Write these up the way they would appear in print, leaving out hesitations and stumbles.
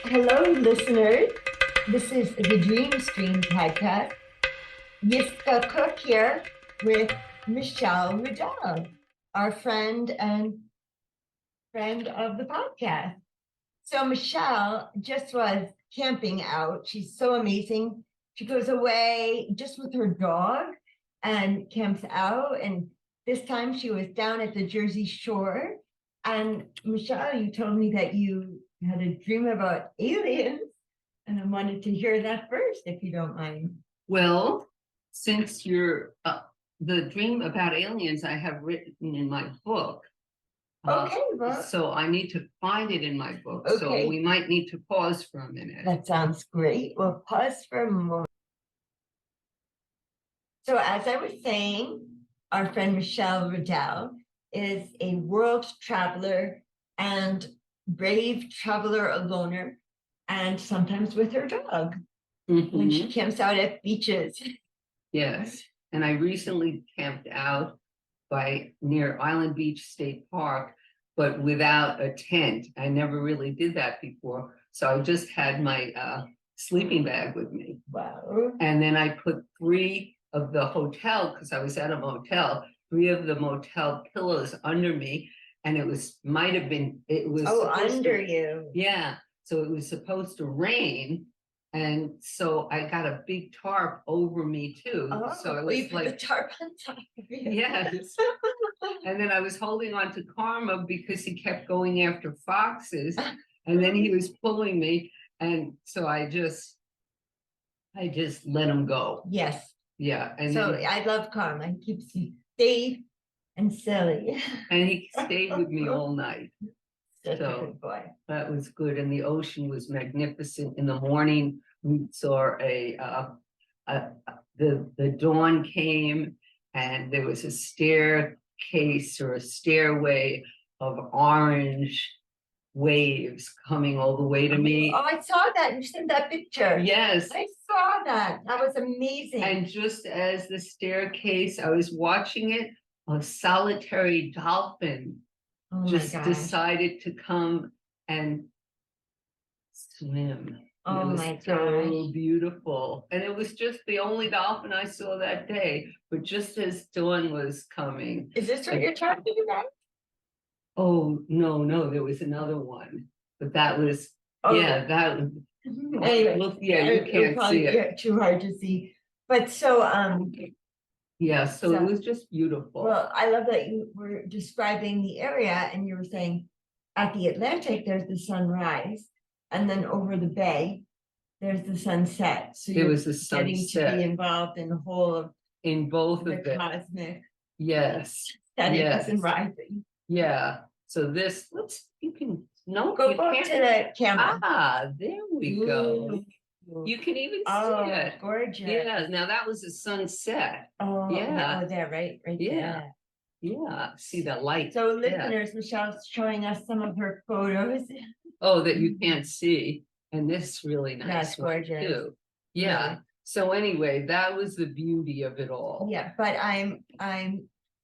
Hello, listeners. This is the Dream Stream podcast. Yiskah Koock here with Michele Riddell, our friend and friend of the podcast. So Michele just was camping out. She's so amazing. She goes away just with her dog and camps out. And this time she was down at the Jersey Shore. And Michele, you told me that you had a dream about aliens. And I wanted to hear that first, if you don't mind. Well, since you're the dream about aliens, I have written in my book. Okay, well, So I need to find it in my book. Okay. So we might need to pause for a minute. that sounds great. We'll pause for a moment. So as I was saying, our friend Michele Riddell is a world traveler and brave traveler, a loner, and sometimes with her dog when she Mhm. camps out at beaches. Yes. And I recently camped out by near Island Beach State Park, but without a tent. I never really did that before. So I just had my sleeping bag with me. Wow. And then I put three of the hotel, because I was at a motel, three of the motel pillows under me. And it was, might have been, it was. Oh, supposed under to- you. Yeah, so it was supposed to rain. And so I got a big tarp over me too. Oh, So it well, you was put the like, tarp on top of you. yes. And then I was holding on to Karma because he kept going after foxes. And then he was pulling me. And so I just let him go. Yes. Yeah. And So then, I love Karma. He keeps you safe and silly. and he stayed with me all night. Such a So good boy. that was good. And the ocean was magnificent. In the morning, we saw the dawn came and there was a staircase or a stairway of orange waves coming all the way to me. Oh, I saw that. You sent that picture. Yes. I saw that. That was amazing. And just as the staircase, I was watching it, a solitary dolphin oh my just gosh. decided to come and swim. And Oh it was my so gosh. beautiful. And it was just the only dolphin I saw that day. But just as dawn was coming. Is this what you're talking about? Oh, no, there was another one. But that was, Oh. yeah, that was. Anyway, Well, yeah, you can't probably see it. too hard to see. But so Yeah, so So- it was just beautiful. well, I love that you were describing the area and you were saying at the Atlantic there's the sunrise, and then over the bay there's the sunset. So There you're was the getting to sunset be involved in the whole of in both the of them. cosmic Yes, settings yes. and rising. yeah. So this, you can, no, Go you back to can't. the camera. Ah, there we go. Ooh. You can even see Oh, it. gorgeous. Yeah, now that was a sunset. Oh, Yeah. oh, there, right Yeah. there. Yeah, see the light. So Yeah. listeners, Michelle's showing us some of her photos. Oh, that you can't see. And this really nice That's one, gorgeous. too. Yeah. Really. So anyway, that was the beauty of it all. Yeah, but I'm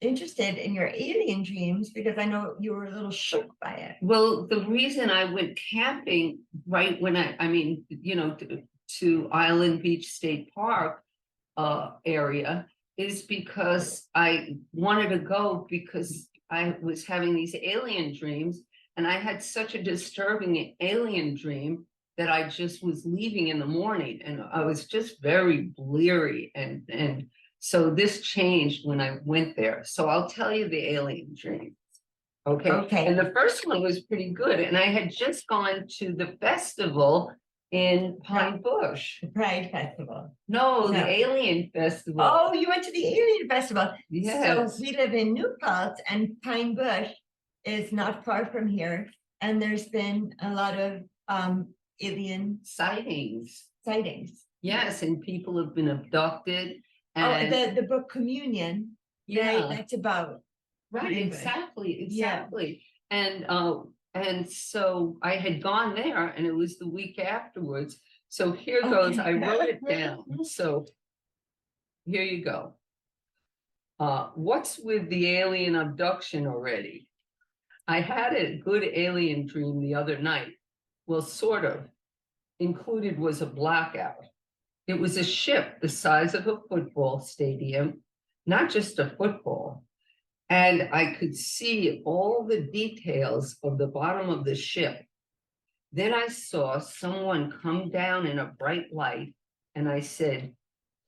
interested in your alien dreams because I know you were a little shook by it. Well, the reason I went camping right when I mean, to Island Beach State Park area is because I wanted to go because I was having these alien dreams and I had such a disturbing alien dream that I just was leaving in the morning and I was just very bleary and so this changed when I went there. So I'll tell you the alien dream. Okay. Okay. And the first one was pretty good. And I had just gone to the festival in Pine Bush. The Pride Festival. No, No. the Alien Festival. Oh, you went to the Alien Festival. Yes. So we live in New Paltz and Pine Bush is not far from here. And there's been a lot of alien Sightings. sightings. Yes, and people have been abducted. Oh, And the book Communion, yeah, right? That's about right, Pine Bush. exactly. Yeah. And so I had gone there and it was the week afterwards. So here goes, I Okay. wrote it down. So here you go. What's with the alien abduction already? I had a good alien dream the other night. Well, sort of. included was a blackout. It was a ship the size of a football stadium, not just a football. And I could see all the details of the bottom of the ship. Then I saw someone come down in a bright light, and I said,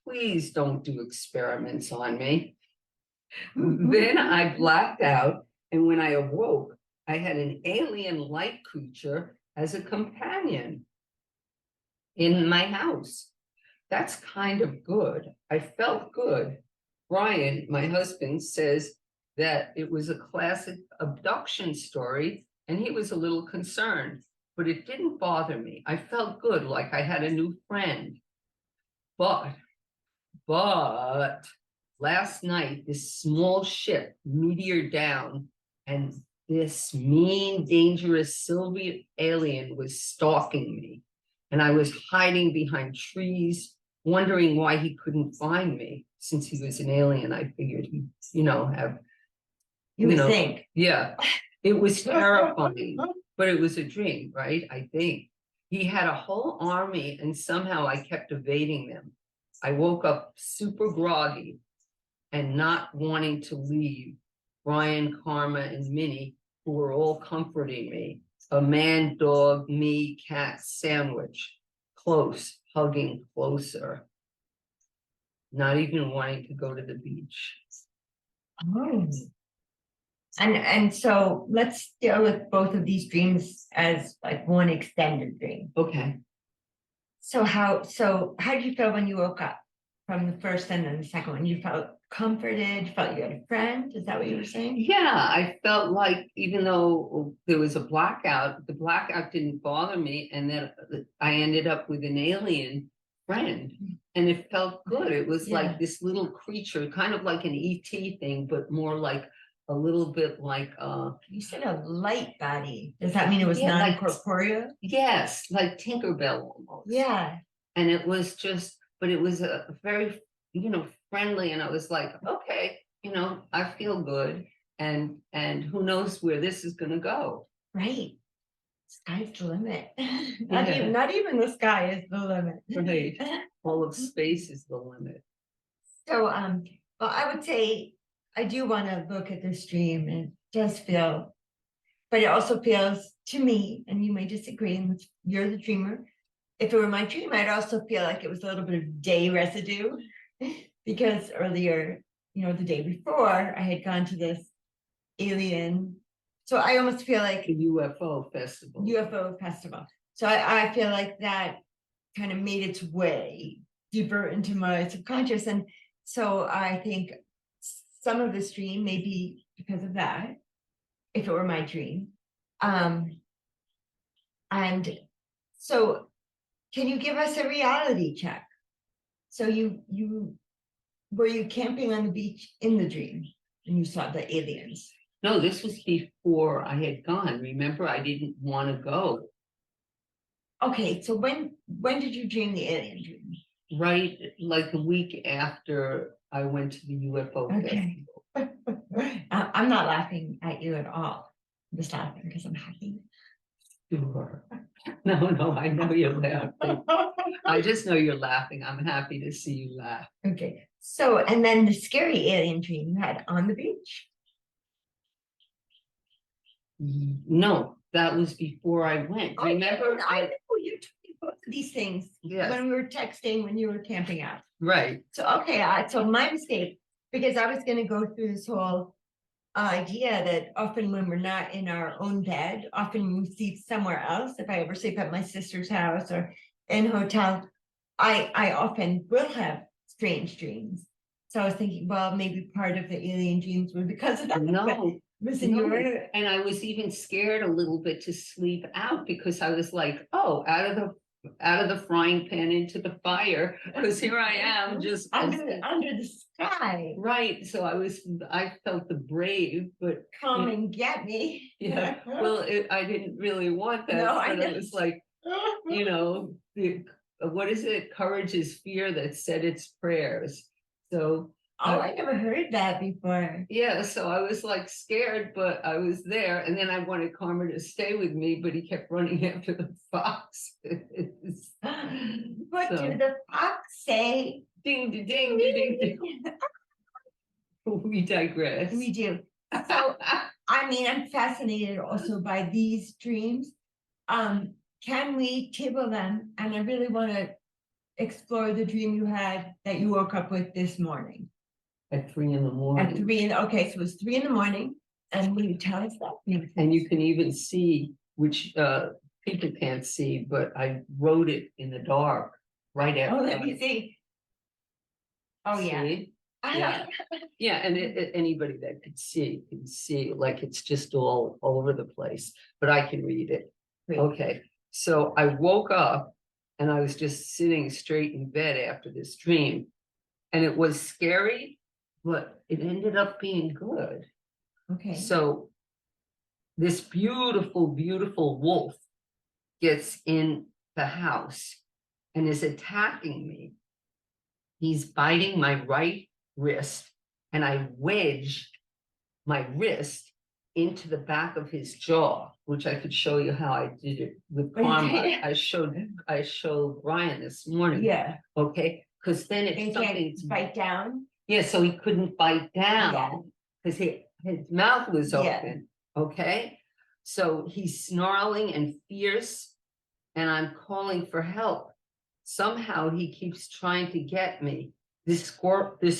please don't do experiments on me. Then I blacked out, and when I awoke, I had an alien light creature as a companion in my house. That's kind of good. I felt good. Brian, my husband, says that it was a classic abduction story, and he was a little concerned, but it didn't bother me. I felt good, like I had a new friend. But last night, this small ship meteored down, and this mean, dangerous Soviet alien was stalking me. And I was hiding behind trees, wondering why he couldn't find me. Since he was an alien, I figured he'd, have, You would think. Yeah, it was terrifying, but it was a dream, right? I think. He had a whole army, and somehow I kept evading them. I woke up super groggy and not wanting to leave Brian, Karma, and Minnie, who were all comforting me. A man, dog, me, cat sandwich, close, hugging closer. Not even wanting to go to the beach. Oh. And so let's deal with both of these dreams as like one extended dream. Okay. So how did you feel when you woke up from the first and then the second one? You felt comforted, felt you had a friend? Is that what you were saying? Yeah, I felt like even though there was a blackout, the blackout didn't bother me, and then I ended up with an alien friend, and it felt good. It was like this little creature, kind of like an ET thing, but more like a little bit like you said a light body. Does that mean it was non-corporeal? Yes, like Tinkerbell almost. Yeah. And it was just, but it was a very, friendly, and I was like, okay, I feel good, and who knows where this is gonna go. Right. Sky's the limit. Not even the sky is the limit. Right. All of space is the limit. So well, I would say I do want to look at this dream, and it does feel, but it also feels to me, and you may disagree, and you're the dreamer. If it were my dream, I'd also feel like it was a little bit of day residue, because earlier, the day before, I had gone to this alien. So I almost feel like the UFO festival. So I feel like that kind of made its way deeper into my subconscious. And so I think some of this dream may be because of that, if it were my dream. And so can you give us a reality check? So were you camping on the beach in the dream and you saw the aliens? No, this was before I had gone. Remember, I didn't want to go. Okay, so when did you dream the alien dream? Right, like a week after I went to the UFO festival. I'm not laughing at you at all. I'm just laughing because I'm happy. Sure. No, I know you're laughing. I just know you're laughing. I'm happy to see you laugh. Okay, so and then the scary alien dream you had on the beach. No, that was before I went. Remember? I know you told me both of these things when we were texting, when you were camping out. Right. So, okay, so my mistake, because I was going to go through this whole idea that often when we're not in our own bed, often we sleep somewhere else. If I ever sleep at my sister's house or in a hotel, I often will have strange dreams. So I was thinking, well, maybe part of the alien dreams were because of that. No. And I was even scared a little bit to sleep out, because I was like, oh, out of the frying pan into the fire, because here I am just under the sky. Right. So I felt the brave, but come and get me. Yeah. Well, I didn't really want that. No, but it was like, what is it? Courage is fear that said its prayers. So Oh, I never heard that before. Yeah, so I was like scared, but I was there. And then I wanted Karma to stay with me, but he kept running after the foxes. What So, do the fox say? ding, ding, ding, ding, ding. We digress. We do. So, I mean, I'm fascinated also by these dreams. Can we table them? And I really want to explore the dream you had that you woke up with this morning. At 3 in the morning. At 3 okay, so it was 3 in the morning. And will you tell us that? And you can even see, which people can't see, but I wrote it in the dark right after. Oh, let me see. Oh, yeah. See? Yeah. Yeah, and anybody that could see can see, like it's just all over the place, but I can read it. Great. Okay, so I woke up and I was just sitting straight in bed after this dream, and it was scary, but it ended up being good. Okay. So this beautiful, beautiful wolf gets in the house and is attacking me. He's biting my right wrist, and I wedge my wrist into the back of his jaw, which I could show you how I did it with Karma. Okay. I showed Brian this morning. Yeah. Okay, because then And it's he something can't to bite down. Yeah, so he couldn't bite Yeah. down because his mouth was Yeah. open. Okay, so he's snarling and fierce, and I'm calling for help. Somehow he keeps trying to get me. This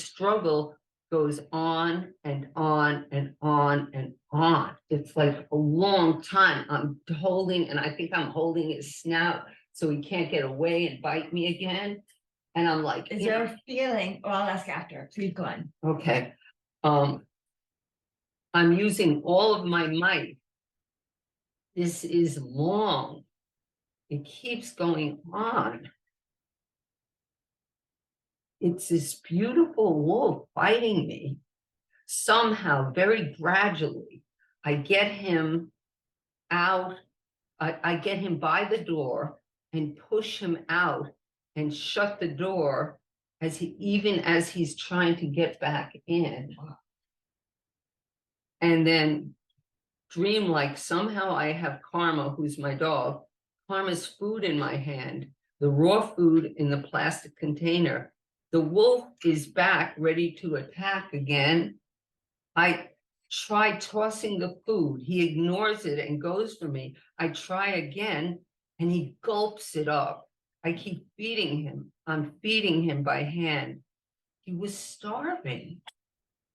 struggle goes on and on and on and on. It's like a long time. I'm holding, and I think I'm holding his snout so he can't get away and bite me again. And I'm like, Is there a feeling? Well, I'll ask after. Please go on. okay. I'm using all of my might. This is long. It keeps going on. It's this beautiful wolf fighting me. Somehow, very gradually, I get him out. I get him by the door and push him out and shut the door even as he's trying to get back in. And then dream like somehow I have Karma, who's my dog, Karma's food in my hand, the raw food in the plastic container. The wolf is back, ready to attack again. I try tossing the food. He ignores it and goes for me. I try again, and he gulps it up. I keep feeding him. I'm feeding him by hand. He was starving.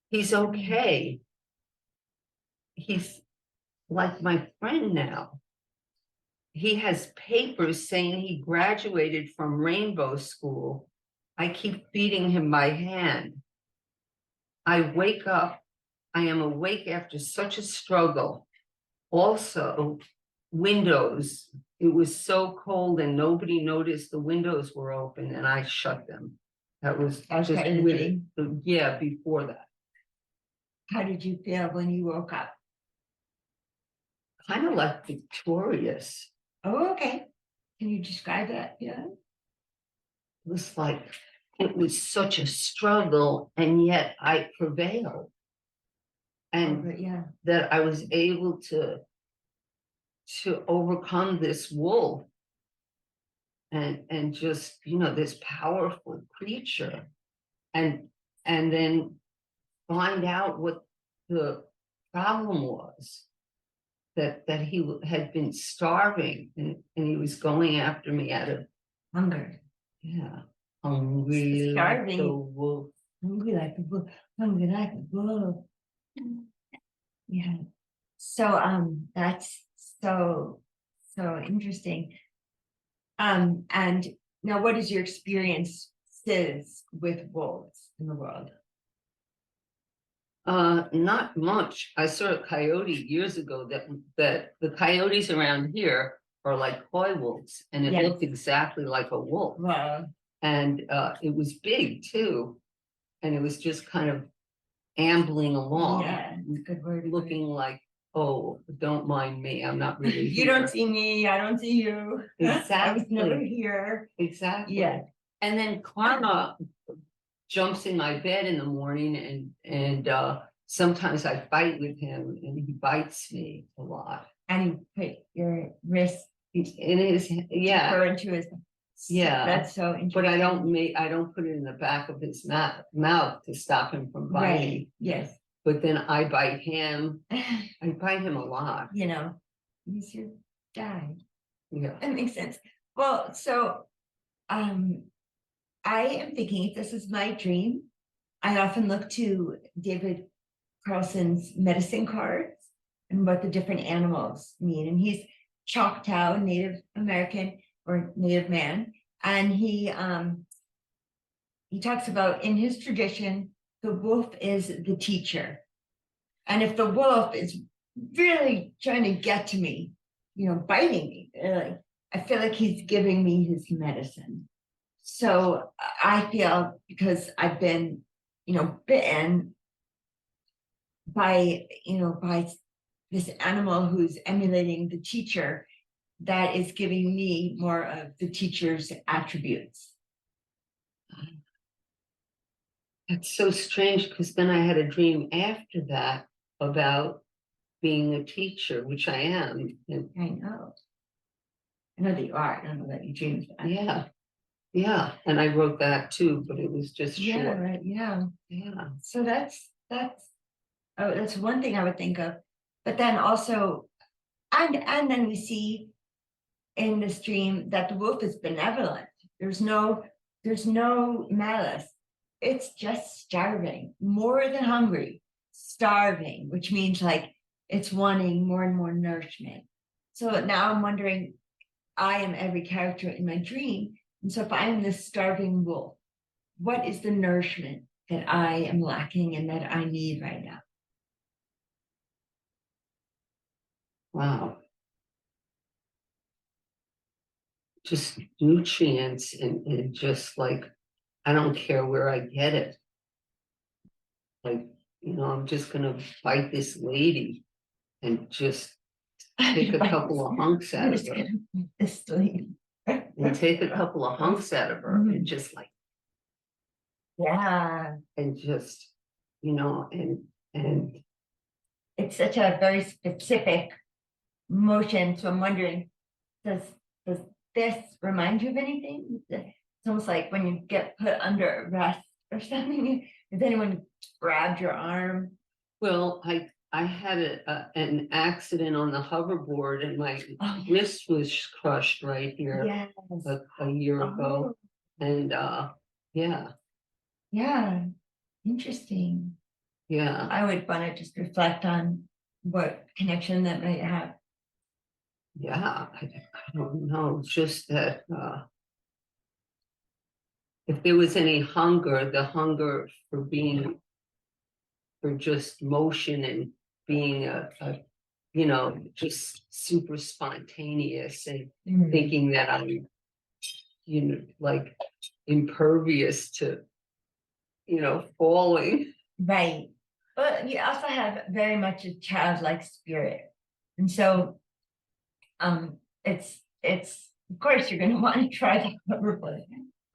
He's okay. He's like my friend now. He has papers saying he graduated from Rainbow School. I keep feeding him by hand. I wake up. I am awake after such a struggle. Also, windows. It was so cold and nobody noticed the windows were open, and I shut them. That was just yeah, before that. How did you feel when you woke up? Kind of like victorious. Oh, okay. Can you describe that? Yeah. It was like, it was such a struggle, and yet I prevailed. And yeah, that I was able to overcome this wolf and just, this powerful creature, and then find out what the problem was, that he had been starving, and he was going after me out of hunger. Yeah. Hungry Starving. like the wolf. Hungry like the wolf. Hungry like the wolf. Yeah. So that's so interesting. And now what is your experiences with wolves in the world? Not much. I saw a coyote years ago that the coyotes around here are like coy wolves, and it looked exactly like a wolf. Wow. And it was big too, and it was just kind of ambling along. Yeah, it's a good word. Looking like, oh, don't mind me, I'm not really You here. don't see me, I don't see you. Exactly. I was never here. Exactly. Yeah. And then Karma jumps in my bed in the morning and sometimes I fight with him and he bites me a lot. And you put your wrist In his, deeper into his. Yeah. That's so interesting. but I don't put it in the back of his mouth to stop him from biting. Right, yes. But then I bite him. I bite him a lot. You know, he's your guy. Yeah. That makes sense. Well, so I am thinking if this is my dream, I often look to David Carlson's medicine cards and what the different animals mean. And he's Choctaw, Native American or Native man. And he talks about in his tradition, the wolf is the teacher. And if the wolf is really trying to get to me, you know, biting me, I feel like he's giving me his medicine. So I feel because I've been, you know, bitten by, you know, by this animal who's emulating the teacher, that is giving me more of the teacher's attributes. It's so strange because then I had a dream after that about being a teacher, which I am. And I know. I know that you are. I don't know that you dreamed that. yeah. And I wrote that too, but it was just Yeah, short. right. Yeah. Yeah. So that's one thing I would think of. But then also, and then we see in this dream that the wolf is benevolent. There's no malice. It's just starving, more than hungry, starving, which means like it's wanting more and more nourishment. So now I'm wondering, I am every character in my dream. And so if I am this starving wolf, what is the nourishment that I am lacking and that I need right now? Wow. Just nutrients and just like, I don't care where I get it. Like, you know, I'm just gonna bite this lady and just take a couple of hunks out of her. This lady. And take a couple of hunks out of her and just like, yeah. And just, you know, and it's such a very specific motion. So I'm wondering, does this remind you of anything? It's almost like when you get put under arrest or something. Has anyone grabbed your arm? Well, I had an accident on the hoverboard and my wrist was crushed right here. Yes. A year ago. And yeah, interesting. Yeah. I would want to just reflect on what connection that might have. Yeah, I don't know, just that if there was any hunger, the hunger for just motion and being a you know, just super spontaneous and thinking that I'm, you know, like impervious to, you know, falling. Right. But you also have very much a childlike spirit. And so it's of course you're gonna want to try the hoverboard.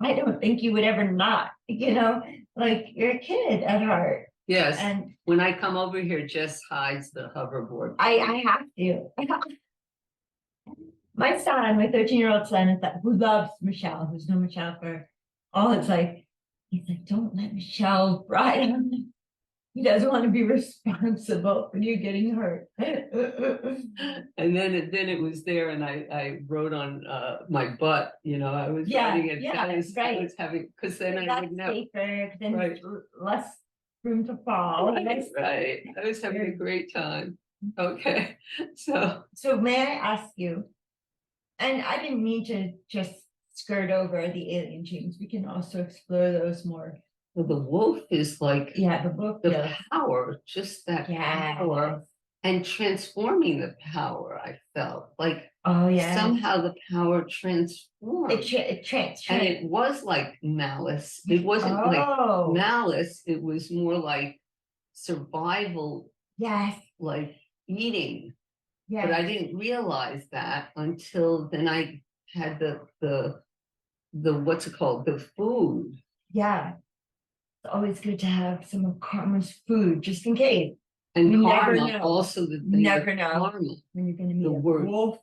I don't think you would ever not, you know, like you're a kid at heart. Yes. And when I come over here, Jess hides the hoverboard. I have to. My son, my 13-year-old son, who loves Michele, who's known Michele for all his life, he's like, don't let Michele ride on it. He doesn't want to be responsible for you getting hurt. And then it was there, and I wrote on my butt. You know, I was writing it. Yeah, I was having because then I would know. Safer, then less room to fall. Right. I was having a great time. Okay, so may I ask you? And I didn't mean to just skirt over the alien dreams. We can also explore those more. Well, the wolf is like the wolf, the power, just that power, and transforming the power. I felt like somehow the power transformed. And it was like malice. It wasn't like malice. It was more like survival. Yes, like eating. Yes. But I didn't realize that until then. I had the what's it called, the food. Yeah. always good to have some of Karma's food, just in case. And You never karma, know. also the thing Never with know karma, when you're gonna meet the a word- wolf.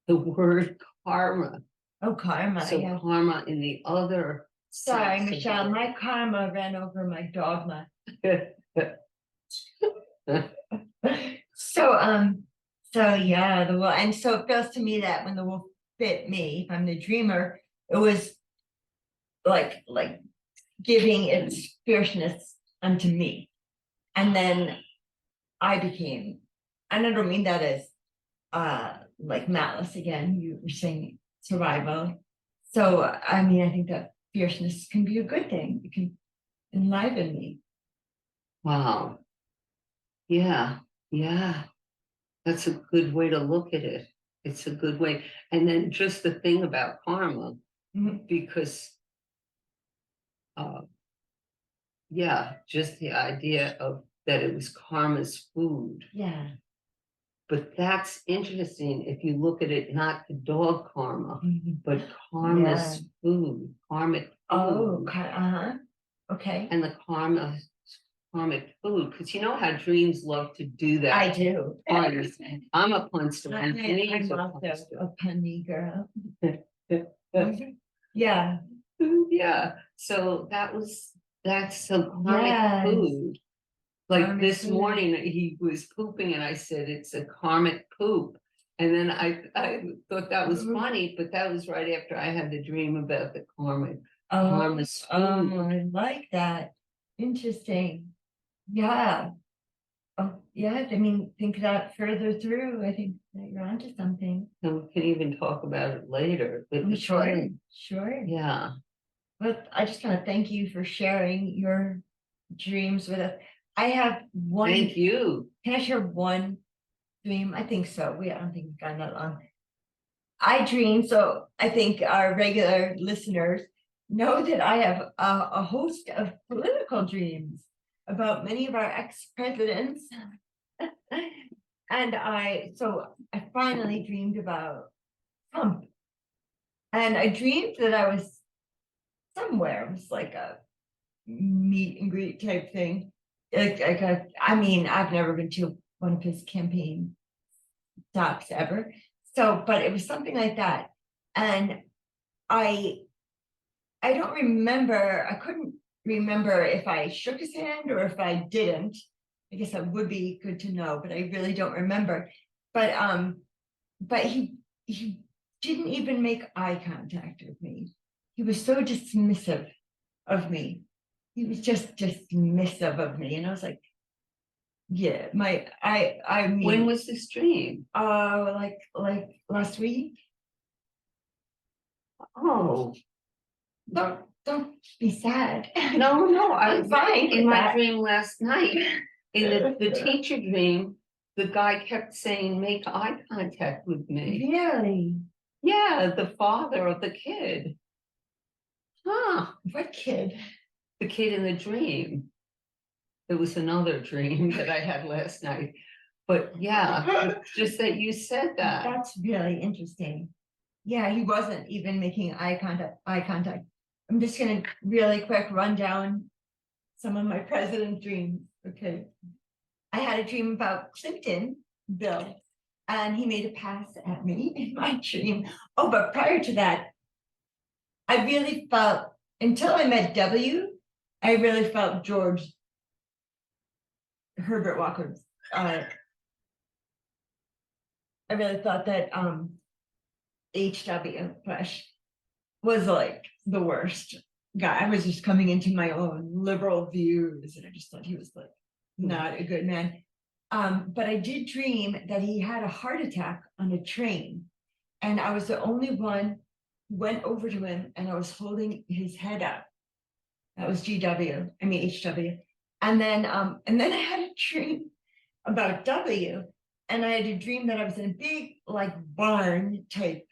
the word karma. Oh, karma, So yeah. karma in the other. Sorry, sense of Michelle, the my karma ran over my dogma. word. So yeah, the wolf, and so it feels to me that when the wolf bit me, if I'm the dreamer, it was like giving its fierceness unto me. And then I became, and I don't mean that as like malice again, you were saying survival. So I mean, I think that fierceness can be a good thing. It can enliven me. Wow. Yeah, yeah. That's a good way to look at it. It's a good way. And then just the thing about karma, Mhm. because yeah, just the idea of that it was karma's food. Yeah. But that's interesting if you look at it, not the dog karma, Mhm. but karma's food, karmic Oh, food, okay. and the karmic food, because you know how dreams love to do that. I do. Puns. I'm a punster. I'm Dreams are also punster. a punny girl. Yeah. Yeah, so that's some karmic Yes. food. Like Karmic this food. morning, he was pooping and I said, it's a karmic poop. And then I thought that was Mhm. funny, but that was right after I had the dream about the karmic. Oh, Karma's food. I like that. Interesting. Yeah. Oh, yeah. I mean, think that further through. I think that you're onto something. And we can even talk about it later. But I'm it's sure. like, Sure. yeah. But I just want to thank you for sharing your dreams with us. I have one. Thank you. Can I share one dream? I think so. I don't think we've gone that long. I dream, so I think our regular listeners know that I have a host of political dreams about many of our ex-presidents. And I finally dreamed about Trump. And I dreamed that I was somewhere. It was like a meet and greet type thing. I mean, I've never been to one of his campaign stops ever. So, but it was something like that. And I don't remember, I couldn't remember if I shook his hand or if I didn't. I guess that would be good to know, but I really don't remember. But he didn't even make eye contact with me. He was so dismissive of me. He was just dismissive of me. And I was like, yeah, I mean, When was this dream? like last week. Oh, Don't be sad. no, I'm fine in with my that. dream last night, in the teacher dream, the guy kept saying, make eye contact with me. Really? Yeah, the father of the kid. Huh, What kid? the kid in the dream. It was another dream that I had last night. But yeah, just that you said that. That's really interesting. Yeah, he wasn't even making eye contact. I'm just gonna really quick run down some of my president dreams. Okay. I had a dream about Clinton, Bill, and he made a pass at me in my dream. Oh, but prior to that, I really felt, until I met W, I really felt George Herbert Walker. I really thought that HW Bush was like the worst guy. I was just coming into my own liberal views, and I just thought he was like not a good man. But I did dream that he had a heart attack on a train, and I was the only one who went over to him, and I was holding his head up. That was HW. And then I had a dream about W, and I had a dream that I was in a big like barn type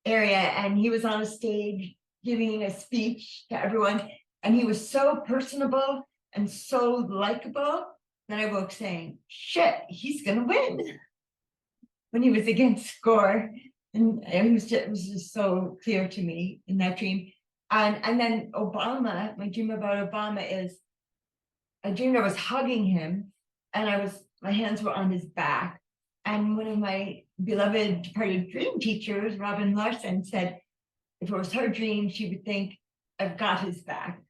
area, and he was on a stage giving a speech to everyone, and he was so personable and so likable that I woke saying, shit, he's gonna win, when he was against Gore. And it was just so clear to me in that dream. And then Obama, my dream about Obama is I dreamed I was hugging him and my hands were on his back. And one of my beloved departed dream teachers, Robin Larson, said if it was her dream, she would think, I've got his back.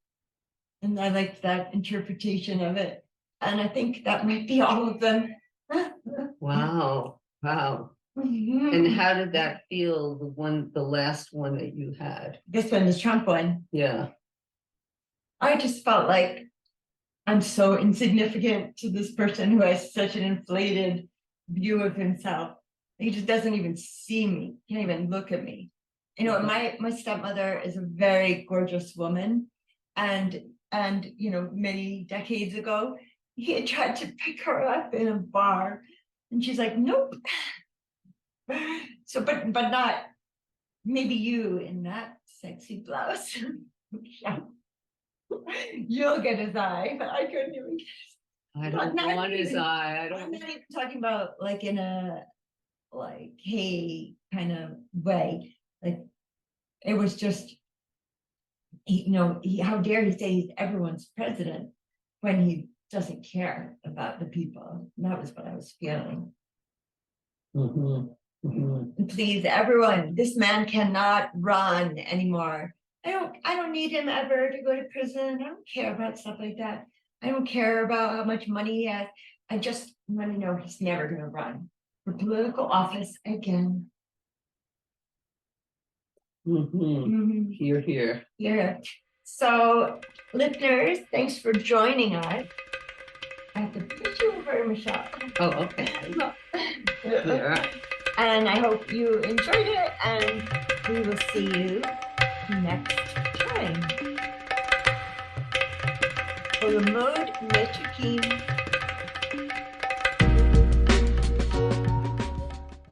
And I liked that interpretation of it. And I think that might be all of them. Wow, wow. Mhm. And how did that feel, the last one that you had? This one, the Trump one. Yeah. I just felt like I'm so insignificant to this person who has such an inflated view of himself. He just doesn't even see me, can't even look at me. You know, my stepmother is a very gorgeous woman, and many decades ago, he had tried to pick her up in a bar, and she's like, nope. So, but not maybe you in that sexy blouse. Yeah. You'll get his eye, but I couldn't even get I don't want his eye. I'm not even talking about like in a hey kind of way. Like it was just how dare he say he's everyone's president when he doesn't care about the people. And that was what I was feeling. Please, everyone, this man cannot run anymore. I don't need him ever to go to prison. I don't care about stuff like that. I don't care about how much money he has. I just want to know he's never going to run for political office again. Here, here. Yeah. So, listeners, thanks for joining us. I have to put you over, Michele. Oh, okay. Yeah. And I hope you enjoyed it, and we will see you next time. For the mode, Mr. King.